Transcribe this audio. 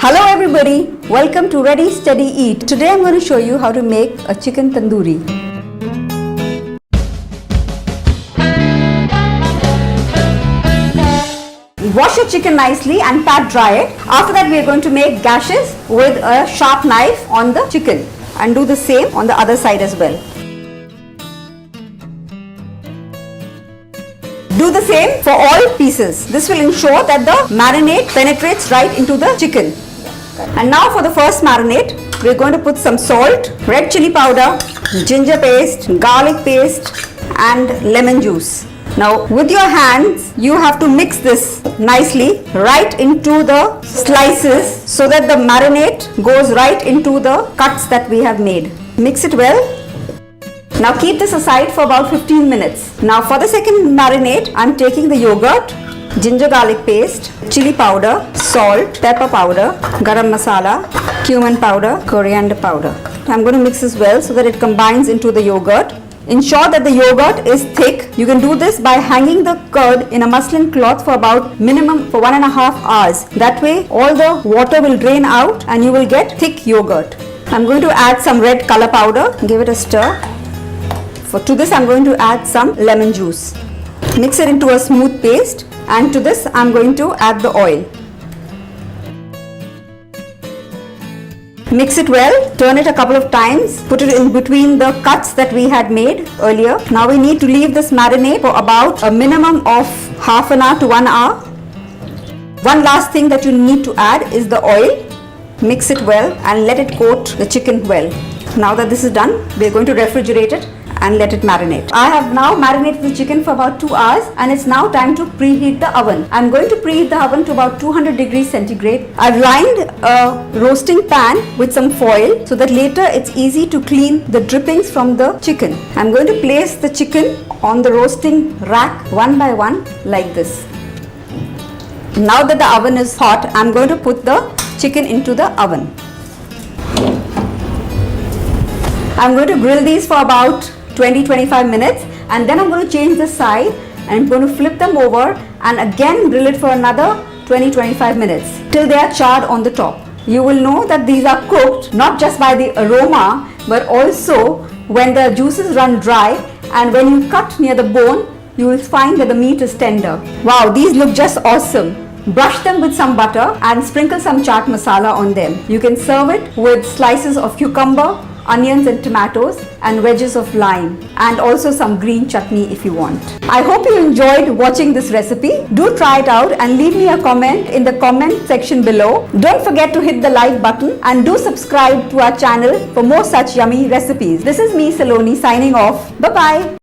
Hello everybody, welcome to Ready Steady Eat. Today I'm going to show you how to make a chicken tandoori. Wash your chicken nicely and pat dry it. After that we are going to make gashes with a sharp knife on the chicken and do the same on the other side as well. Do the same for all pieces. This will ensure that the marinade penetrates right into the chicken. And now for the first marinade, we are going to put some salt, red chilli powder, ginger paste, garlic paste and lemon juice. Now with your hands, you have to mix this nicely right into the slices so that the marinade goes right into the cuts that we have made. Mix it well. Now keep this aside for about 15 minutes. Now for the second marinade, I'm taking the yogurt, ginger garlic paste, chili powder, salt, pepper powder, garam masala, cumin powder, coriander powder. I'm going to mix this well so that it combines into the yogurt. Ensure that the yogurt is thick. You can do this by hanging the curd in a muslin cloth for about minimum for 1.5 hours. That way all the water will drain out and you will get thick yogurt. I'm going to add some red color powder. Give it a stir. To this I'm going to add some lemon juice. Mix it into a smooth paste, and to this I'm going to add the oil. Mix it well, turn it a couple of times, put it in between the cuts that we had made earlier. Now we need to leave this marinade for about a minimum of half an hour to 1 hour. One last thing that you need to add is the oil. Mix it well and let it coat the chicken well. Now that this is done, we are going to refrigerate it and let it marinate. I have now marinated the chicken for about 2 hours and it's now time to preheat the oven. I'm going to preheat the oven to about 200 degrees centigrade. I've lined a roasting pan with some foil so that later it's easy to clean the drippings from the chicken. I'm going to place the chicken on the roasting rack one by one like this. Now that the oven is hot, I'm going to put the chicken into the oven. I'm going to grill these for about 20-25 minutes and then I'm going to change the side and I'm going to flip them over and again grill it for another 20-25 minutes till they are charred on the top. You will know that these are cooked not just by the aroma but also when the juices run dry, and when you cut near the bone you will find that the meat is tender. Wow, these look just awesome. Brush them with some butter and sprinkle some chaat masala on them. You can serve it with slices of cucumber, onions and tomatoes and wedges of lime, and also some green chutney if you want. I hope you enjoyed watching this recipe. Do try it out and leave me a comment in the comment section below. Don't forget to hit the like button and do subscribe to our channel for more such yummy recipes. This is me, Saloni, signing off. Bye-bye.